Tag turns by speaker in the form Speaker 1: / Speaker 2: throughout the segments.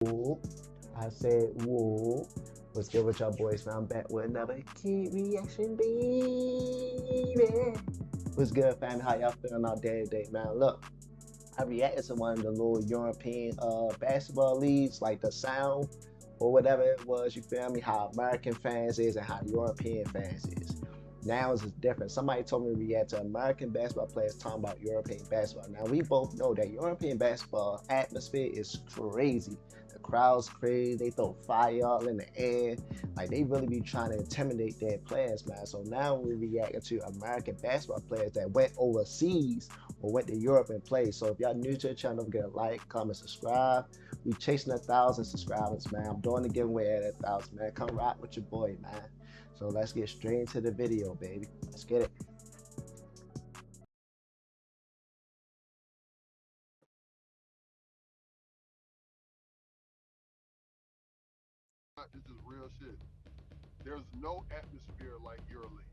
Speaker 1: Whoa. I said, whoa. What's good with y'all boys, man? I'm back with another Kidd Reaction, baby. What's good, family? How y'all feeling out there today, man? Look, I reacted to one of the little European basketball leagues, like the Sound or whatever it was, you feel me? How American fans is and how European fans is. Now it's different. Somebody told me to react to American basketball players talking about European basketball. Now we both know that European basketball atmosphere is crazy. The crowd's crazy. They throw fire all in the air. Like they really be trying to intimidate their players, man. So now we're reacting to American basketball players that went overseas or went to Europe and played. So if y'all new to the channel, don't forget a like, comment, subscribe. We chasing 1,000 subscribers, man. I'm doing the giveaway at 1,000, man. Come rock with your boy, man. So let's get straight into the video, baby. Let's get it.
Speaker 2: This is real shit. There's no atmosphere like your league.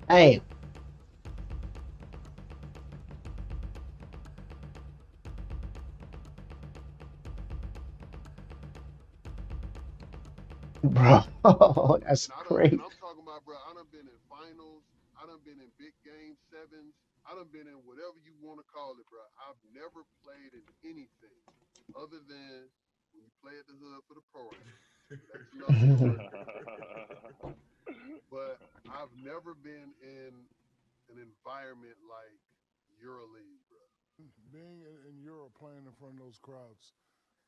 Speaker 1: Hey, bro, that's
Speaker 2: And
Speaker 1: great.
Speaker 2: I'm talking about, bro. I done been in finals. I done been in big game sevens. I done been in whatever you want to call it, bro. I've never played in anything other than when you play at the hood for the pro am. That's another story. But I've never been in an environment like EuroLeague, bro.
Speaker 3: Being in Europe playing in front of those crowds,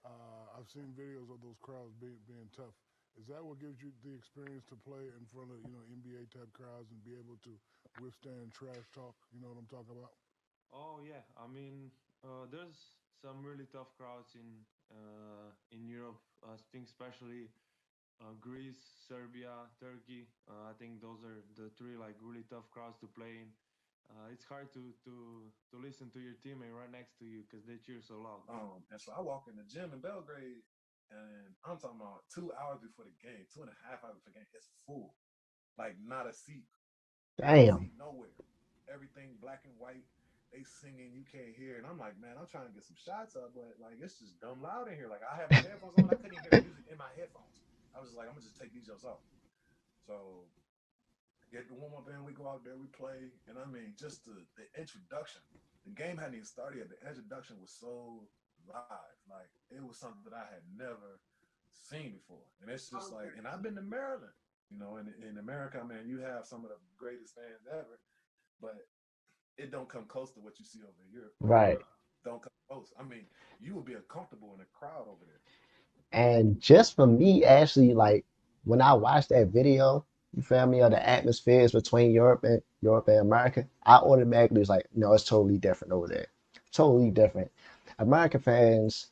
Speaker 3: I've seen videos of those crowds being tough. Is that what gives you the experience to play in front of NBA type crowds and be able to withstand trash talk? You know what I'm talking about?
Speaker 4: Oh yeah, I mean, there's some really tough crowds in Europe. I think especially Greece, Serbia, Turkey. I think those are the three like really tough crowds to play in. It's hard to listen to your teammate right next to you because they cheer so loud.
Speaker 5: And so I walk in the gym in Belgrade, and I'm talking about 2 hours before the game, 2.5 hours before the game. It's full, like not a
Speaker 1: Damn.
Speaker 5: seat nowhere. Everything black and white. They singing, you can't hear, and I'm like, man, I'm trying to get some shots up, but like it's just dumb loud in here. Like I had my headphones on, I couldn't even hear the music in my headphones. I was just like, I'm gonna just take these just off. So get the warm up in, we go out there, we play, and I mean, just the introduction. The game hadn't even started yet. The introduction was so live, like it was something that I had never seen before, and it's just like, and I've been to Maryland, in America, man, you have some of the greatest fans ever, but it don't come close to what you see over here.
Speaker 1: Right.
Speaker 5: Don't come close. I mean, you would be uncomfortable in a crowd over there.
Speaker 1: And just for me, actually, like when I watched that video, you feel me, of the atmospheres between Europe and America, I automatically was like, no, it's totally different over there. Totally different. American fans,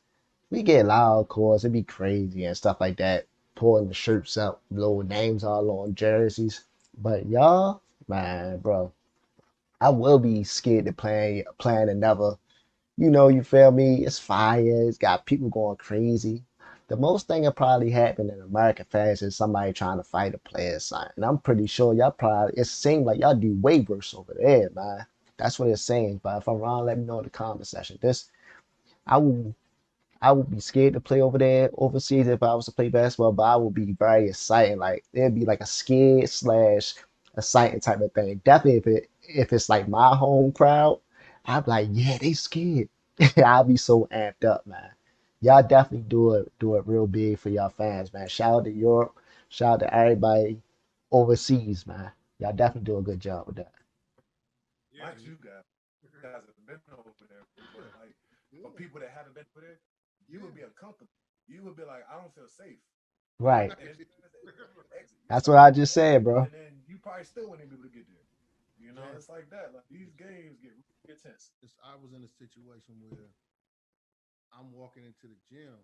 Speaker 1: we get loud, of course, it'd be crazy and stuff like that, pulling the shirts up, little names all on jerseys. But y'all, man, bro, I will be scared to plan another. You feel me? It's fire. It's got people going crazy. The most thing that probably happened in American fans is somebody trying to fight a player sign. And I'm pretty sure y'all probably, it seems like y'all do way worse over there, man. That's what it's saying. But if I'm wrong, let me know in the comment section. I will, I would be scared to play over there overseas if I was to play basketball, but I would be very excited. Like it'd be like a scared slash exciting type of thing. Definitely if it's like my home crowd, I'd be like, yeah, they scared. I'll be so amped up, man. Y'all definitely do it real big for y'all fans, man. Shout out to Europe. Shout out to everybody overseas, man. Y'all definitely do a good job with that.
Speaker 5: Yeah, not you guys have been over there, but
Speaker 3: Yeah,
Speaker 5: like for
Speaker 3: yeah.
Speaker 5: people that haven't been over there, you would
Speaker 3: Yeah.
Speaker 5: be uncomfortable. You would be like, I don't feel safe.
Speaker 1: Right.
Speaker 5: And it's the exit. You
Speaker 1: That's
Speaker 5: start
Speaker 1: what I
Speaker 5: at the
Speaker 1: just
Speaker 5: exit,
Speaker 1: said, bro.
Speaker 5: and then you probably still wouldn't be able to get there.
Speaker 3: Jay,
Speaker 5: It's like that. Like these games get really intense.
Speaker 3: I was in a situation where I'm walking into the gym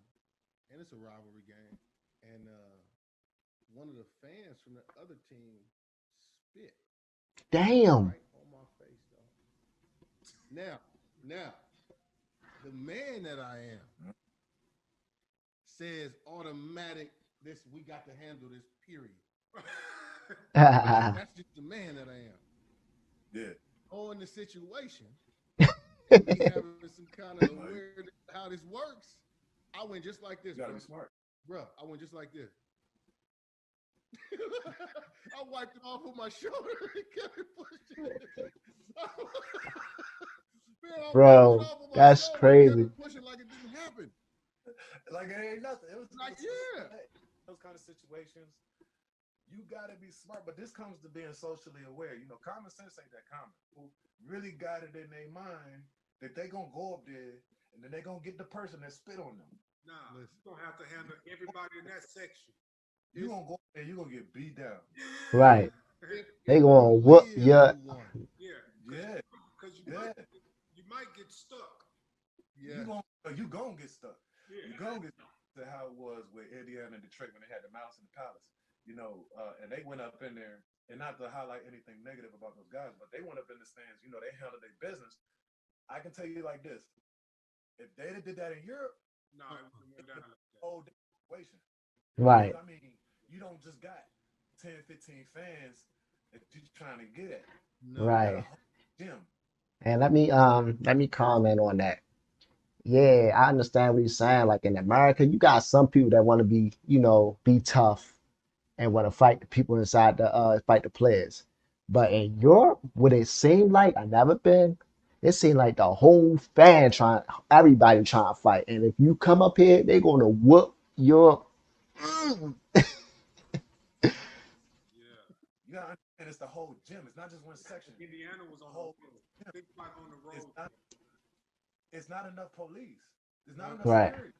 Speaker 3: and it's a rivalry game, and one of the fans from the other team spit
Speaker 1: Damn.
Speaker 3: right on my face, though. Now, the man that I am says automatic. This we got to handle this. Period. But that's just the man that I am.
Speaker 5: Yeah.
Speaker 3: Knowing the situation and me having some kind of
Speaker 5: No,
Speaker 3: awareness of how this works, I went just like this,
Speaker 5: you got to
Speaker 3: bro.
Speaker 5: be smart.
Speaker 3: Bro, I went just like this. I wiped it off with my shoulder and kept it pushing. Man, I wiped it
Speaker 1: Bro,
Speaker 3: off with my
Speaker 1: that's
Speaker 3: shoulder and kept
Speaker 1: crazy.
Speaker 3: it pushing like it didn't happen.
Speaker 5: Like it ain't nothing.
Speaker 3: Like, yeah.
Speaker 5: Those kind of situations. You got to be smart, but this comes to being socially aware. You know, common sense ain't that common. Who really got it in their mind that they gonna go up there and then they gonna get the person that spit on them.
Speaker 6: Nah,
Speaker 3: Listen,
Speaker 6: you're gonna have to handle everybody in that section.
Speaker 5: You
Speaker 3: it's
Speaker 5: gonna go and you gonna get beat down.
Speaker 1: Right. They
Speaker 3: if
Speaker 1: gonna
Speaker 3: you
Speaker 1: whoop
Speaker 3: live,
Speaker 1: your
Speaker 3: you won.
Speaker 6: Yeah,
Speaker 5: Yeah,
Speaker 6: because
Speaker 5: yeah.
Speaker 6: you might get stuck.
Speaker 3: Yeah.
Speaker 5: You gonna get stuck.
Speaker 6: Yeah,
Speaker 5: You gonna get to how it was with Indiana and Detroit when they had the mouse in the palace. You know, and they went up in there, and not to highlight anything negative about those guys, but they went up in the stands. You know, they handled their business. I can tell you like this: if they did that in Europe,
Speaker 6: no, it wouldn't have went down like that.
Speaker 5: whole situation. Because
Speaker 1: right,
Speaker 5: I mean, you don't just got 10, 15 fans that you're trying to get at.
Speaker 3: No.
Speaker 5: You got a
Speaker 1: right.
Speaker 5: whole gym.
Speaker 1: And let me comment on that. Yeah, I understand what you're saying. Like in America, you got some people that want to be, be tough and want to fight the people inside fight the players. But in Europe, what it seemed like, I never been, it seemed like the whole everybody trying to fight. And if you come up here, they're gonna whoop your.
Speaker 6: Yeah,
Speaker 5: You gotta understand it's the whole gym. It's not just one section.
Speaker 6: Indiana was
Speaker 5: The
Speaker 6: on the
Speaker 5: whole
Speaker 6: road.
Speaker 5: gym.
Speaker 6: Think like on the
Speaker 5: It's
Speaker 6: road.
Speaker 5: not it's not enough police. There's not enough
Speaker 3: No.
Speaker 1: Right,
Speaker 5: security.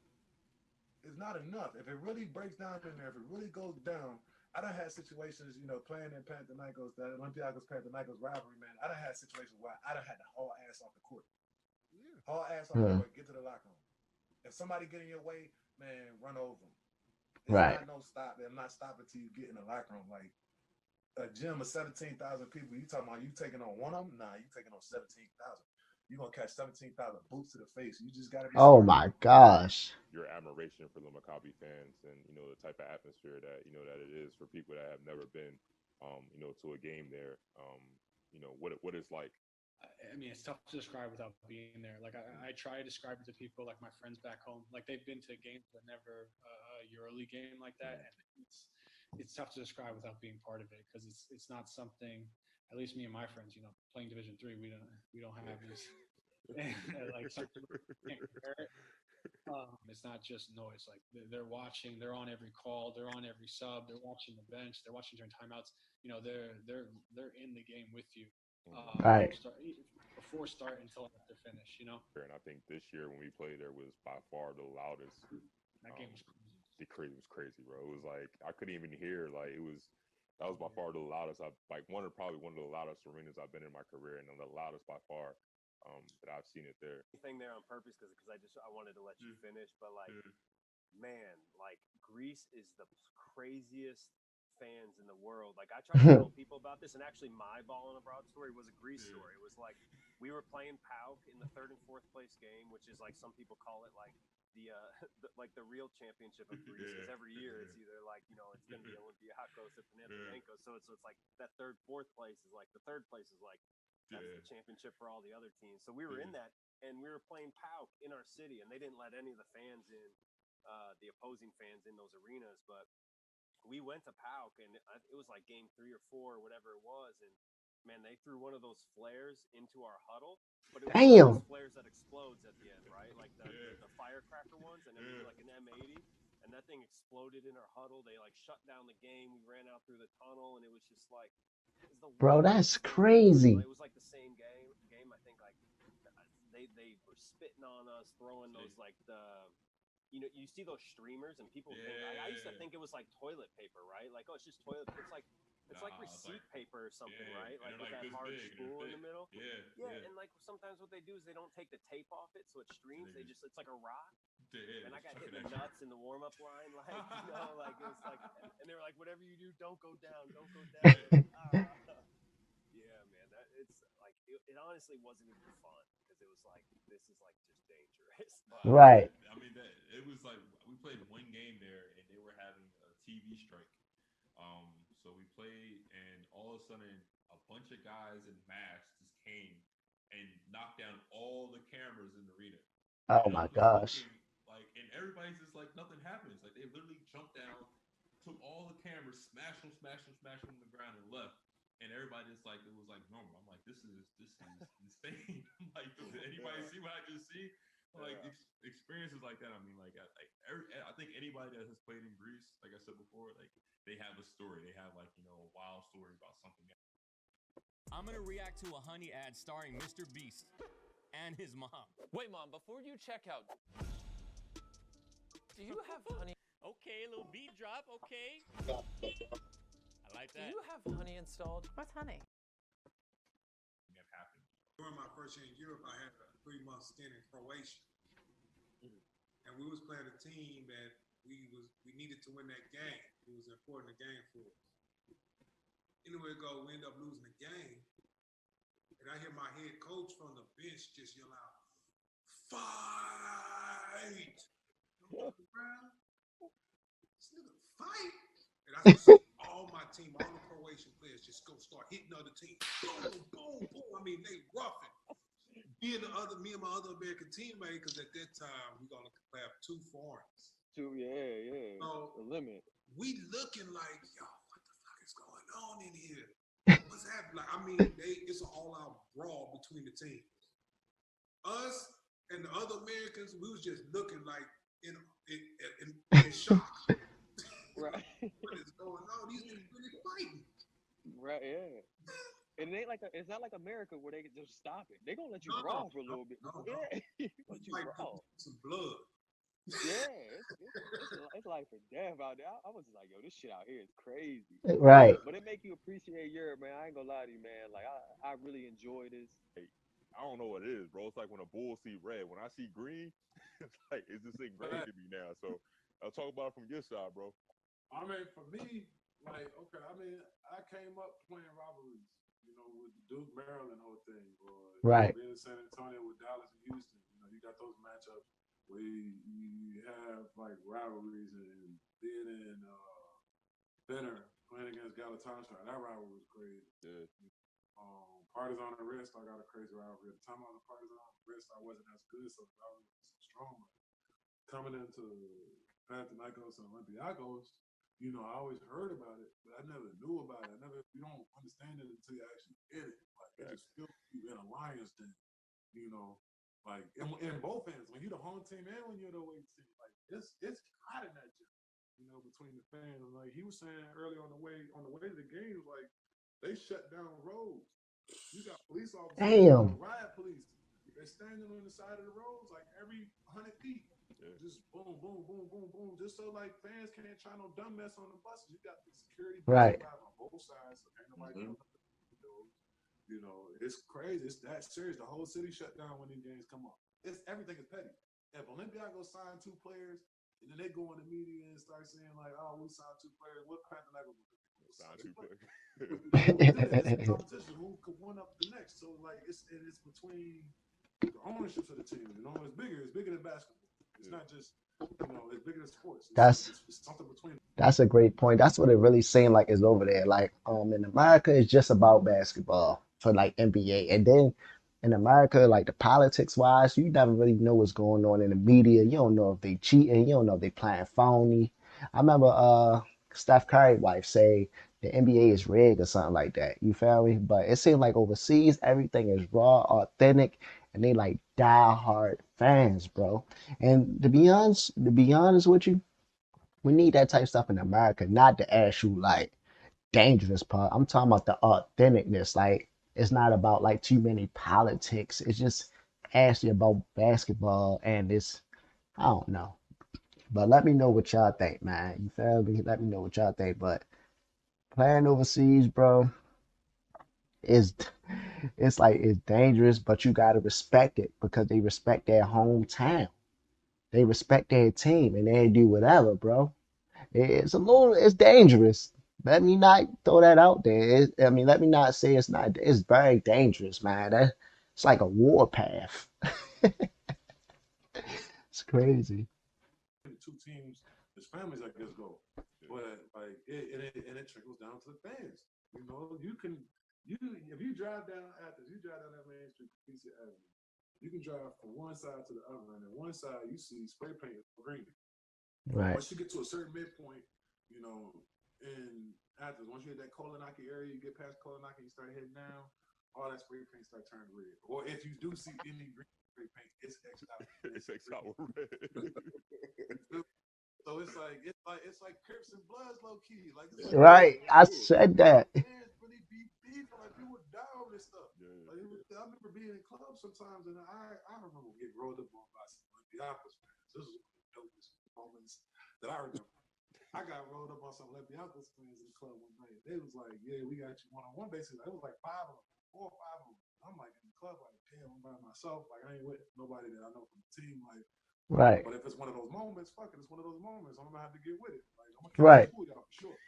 Speaker 5: It's not enough. If it really breaks down in there, if it really goes down, I done had situations, playing in Panathinaikos, the Olympiacos Panathinaikos rivalry, man. I done had situations where I done had to haul ass off the court.
Speaker 3: Yeah.
Speaker 5: Haul ass off the
Speaker 1: hmm,
Speaker 5: court, get to the locker room. If somebody get in your way, man, run over them. It's
Speaker 1: right.
Speaker 5: not no stop. I'm not stopping till you get in the locker room. Like a gym of 17,000 people, you talking about you taking on one of them? Nah, you taking on 17,000. You're going to catch 17,000 boots to the face. You just got to be
Speaker 1: Oh
Speaker 5: smart.
Speaker 1: my gosh.
Speaker 7: your admiration for the Maccabi fans and the type of atmosphere that that it is for people that have never been to a game there. What it's like.
Speaker 8: I mean, it's tough to describe without being there. Like I try to describe it to people, like my friends back home. Like they've been to games, but never a EuroLeague game like that,
Speaker 7: Mm,
Speaker 8: and it's tough to describe without being part of it because it's not something. At least me and my friends, playing Division 3, we don't have
Speaker 7: yeah.
Speaker 8: these like something can't compare it. It's not just noise. Like they're watching, they're on every call, they're on every sub, they're watching the bench, they're watching during timeouts. They're in the game with you
Speaker 7: Mm.
Speaker 8: from
Speaker 1: Right.
Speaker 8: start before start until after finish.
Speaker 7: And I think this year when we played there was by far the loudest.
Speaker 8: That game
Speaker 7: Um,
Speaker 8: was crazy.
Speaker 7: it was crazy, bro. It was like I couldn't even hear. Like it was that was by far the loudest. I like probably one of the loudest arenas I've been in my career, and the loudest by far that I've seen it there.
Speaker 1: Damn, bro, that's crazy. Right.
Speaker 7: I mean, it was like we played one game there, and they were having a TV strike. So we played, and all of a sudden, a bunch of guys in masks just came and knocked down all the cameras in the arena.
Speaker 1: Oh
Speaker 7: And
Speaker 1: my
Speaker 7: I'm just
Speaker 1: gosh.
Speaker 7: looking like, and everybody's just like nothing happens. Like they literally jumped down, took all the cameras, smashed them on the ground, and left. And everybody just like it was like normal. I'm like, this is insane. I'm like, did anybody
Speaker 5: Yeah,
Speaker 7: see what I just see? Like
Speaker 5: yeah.
Speaker 7: experiences like that. I mean, I think anybody that has played in Greece, like I said before, like they have a story. They have like a wild story about something.
Speaker 9: I'm gonna react to a honey ad starring Mr. Beast and his mom.
Speaker 10: Wait, Mom, before you check out, do you have honey?
Speaker 9: Okay, little beat drop, okay. I like
Speaker 10: Do
Speaker 9: that.
Speaker 10: you have honey installed?
Speaker 11: What's honey?
Speaker 7: That happened.
Speaker 6: During my first year in Europe, I had a 3-month stint in Croatia, and we was playing a team that we needed to win that game. It was important a game for us. Anyway, we end up losing the game, and I hear my head coach from the bench just yell out, "Fight!" I'm looking around, this nigga fight, and I just see all my team, all the Croatian players, just go start hitting other teams. Boom, boom, boom. I mean, they roughing. Me and my other American teammate, because at that time we gonna have 2 foreigners.
Speaker 12: Yeah.
Speaker 6: So
Speaker 12: The limit.
Speaker 6: we looking like, yo, what the fuck is going on in here? What's happening? Like, I mean, it's an all-out brawl between the teams. Us and the other Americans, we was just looking like in shock.
Speaker 12: Right.
Speaker 6: What is going on? These niggas really fighting.
Speaker 12: Right, yeah. And it ain't like it's not like America where they can just stop it. They gonna let you
Speaker 6: No,
Speaker 12: brawl for a little bit
Speaker 6: no,
Speaker 12: before
Speaker 6: no.
Speaker 12: yeah,
Speaker 6: We
Speaker 12: let you
Speaker 6: fight
Speaker 12: brawl.
Speaker 6: some blood.
Speaker 12: Yeah, it's life or death out there. I was just like, yo, this shit out here is crazy.
Speaker 1: Right.
Speaker 12: But it make you appreciate Europe, man. I ain't gonna lie to you, man. Like I really enjoy this.
Speaker 7: Hey, I don't know what it is, bro. It's like when a bull see red. When I see green, it's like it's just ingrained in me now. So I'll talk about it from your side, bro.
Speaker 2: I mean, for me, like, okay, I mean, I came up playing rivalries, with the Duke Maryland whole thing, or
Speaker 1: Right.
Speaker 2: being in San Antonio with Dallas and Houston. You got those matchups where you have like rivalries, and being in Benner playing against Galatasaray. That rivalry was crazy.
Speaker 7: Yeah.
Speaker 2: Partizan and Red Star got a crazy rivalry. At the time I was a Partizan, Red Star wasn't as good, so the rivalry was so strong. Coming into Panathinaikos and Olympiacos, I always heard about it, but I never knew about it. You don't understand it until you actually get it. Like, it just feels like you in a lion's den, you know. Like, in both ends, when you're the home team and when you're the away team, like, it's hot in that gym, between the fans. And like he was saying earlier on the way to the games, like, they shut down roads. You got police officers,
Speaker 1: Damn.
Speaker 2: riot police. They're standing on the side of the roads like every 100 feet.
Speaker 7: Yeah.
Speaker 2: Just boom, boom, boom, boom, boom. Just so like fans can't try no dumb mess on the buses. You got the security buses
Speaker 1: Right.
Speaker 2: driving on both sides, so ain't nobody doing nothing. It's crazy. It's that serious. The whole city shut down when these games come up. It's everything is petty. If Olympiacos sign 2 players, and then they go in the media and start saying like, "Oh, we signed 2 players," what Panathinaikos will do?
Speaker 7: Sign 2 players.
Speaker 2: It's a competition. Who could one up the next? So like it's between the ownerships of the team. It's bigger. It's bigger than basketball. It's not just it's bigger than sports.
Speaker 1: That's
Speaker 2: It's something between.
Speaker 1: That's a great point. That's what it really seemed like is over there. Like, in America, it's just about basketball for like NBA, and then in America, like the politics wise, you never really know what's going on in the media. You don't know if they cheating. You don't know if they playing phony. I remember Steph Curry wife say the NBA is rigged or something like that. You feel me? But it seems like overseas, everything is raw, authentic, and they like die hard fans, bro. And to be honest with you, we need that type of stuff in America, not the actual like dangerous part. I'm talking about the authenticness. Like it's not about like too many politics. It's just actually about basketball and it's I don't know. But let me know what y'all think, man. You feel me? Let me know what y'all think. But playing overseas, bro, is it's like it's dangerous, but you gotta respect it because they respect their hometown. They respect their team and they do whatever, bro. It's dangerous. Let me not throw that out there. Let me not say it's not. It's very dangerous, man. It's like a warpath. It's crazy.
Speaker 2: The two teams, as families, I guess, go.
Speaker 5: but like it trickles down to the fans. You know, you if you drive down Athens, you drive down that main street, PC Avenue. You can drive from one side to the other, and on one side you see spray paint green.
Speaker 1: Right.
Speaker 5: Once you get to a certain midpoint, you know, in Athens, once you hit that Kolonaki area, you get past Kolonaki, you start heading down, all that spray paint start turning red. Or if you do see any green spray paint, it's X'd out.
Speaker 11: It's X out with red.
Speaker 5: So it's like Crips and Bloods low key. Like it's like
Speaker 1: Right. I
Speaker 5: fans
Speaker 1: said that.
Speaker 5: really be beefing, like people down and stuff.
Speaker 11: Yeah.
Speaker 5: Like I remember being in clubs sometimes, and I remember getting rolled up on by some Olympiacos fans. This was one of the dopest moments that I remember. I got rolled up on some Olympiacos fans in the club one night. They was like, "Yeah, we got you one on one." Basically, it was like 5 of them, 4 or 5 of them. I'm like in the club, like, damn, I'm by myself. Like I ain't with nobody that I know from the team. Like,
Speaker 1: Right.
Speaker 5: but if it's one of those moments, fuck it, it's one of those moments. I'm gonna have to get with it. Like I'm gonna come
Speaker 1: Right.
Speaker 5: school y'all for sure.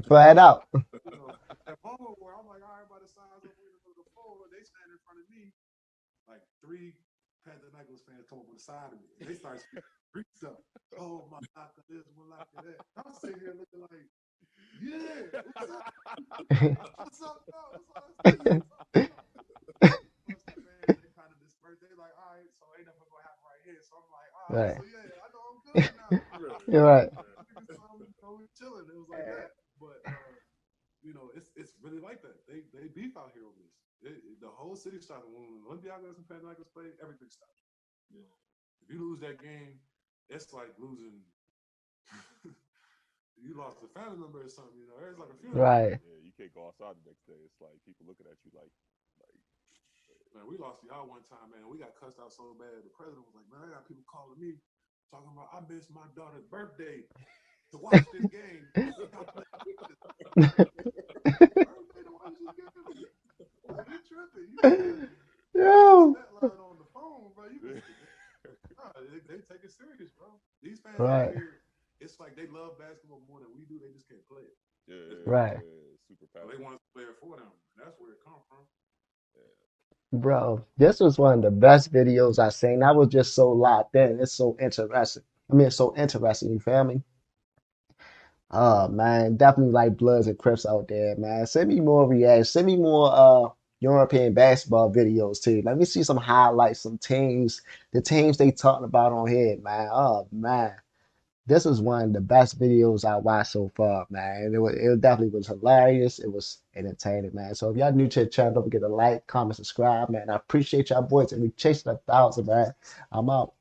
Speaker 1: Flat out.
Speaker 5: You know, that moment where I'm like, all right, by the size of the floor, they stand in front of me, like 3 Panther Nicholas fans come up on the side of me. They start speaking stuff. Oh my God, this one like that. I'm sitting here looking like, yeah, what's up? What's up, dog? What's up? Once the fans they kind of disperse, they like, all right, so ain't nothing gonna happen right here. So I'm like, all right,
Speaker 1: Right.
Speaker 5: so yeah, I know I'm good now.
Speaker 1: You're right.
Speaker 5: So we chilling. It was like that. But you know, it's really like that. They beef out here over this. The whole city stops when Olympiacos and Panathinaikos play. Everything stops. Yeah. If you lose that game, it's like losing. You lost a family member or something. You know, it's like a funeral.
Speaker 1: Right.
Speaker 11: Yeah, you can't go outside the next day. It's like people looking at you like.
Speaker 5: Man, we lost y'all one time, man. We got cussed out so bad. The president was like, man, I got people calling me talking about I missed my daughter's birthday to watch this game. Birthday to watch this game? Like, you tripping.
Speaker 1: Yo.
Speaker 5: That line on the phone, bro. Nah, they take it serious, bro. These fans out
Speaker 1: Right.
Speaker 5: here, it's like they love basketball more than we do. They just can't play it.
Speaker 1: Right.
Speaker 11: Super
Speaker 5: So
Speaker 11: passionate.
Speaker 5: they want us to play it for them. That's where it comes from.
Speaker 1: Bro, this was one of the best videos I seen. I was just so locked in. It's so interesting. I mean, it's so interesting. You feel me? Oh man, definitely like Bloods and Crips out there, man. Send me more reacts. Send me more European basketball videos too. Let me see some highlights, some teams, the teams they talking about on here, man. Oh man. This was one of the best videos I watched so far, man. It definitely was hilarious. It was entertaining, man. So if y'all new to the channel, don't forget to like, comment, subscribe, man. I appreciate y'all boys and we chasing 1,000, man. I'm out.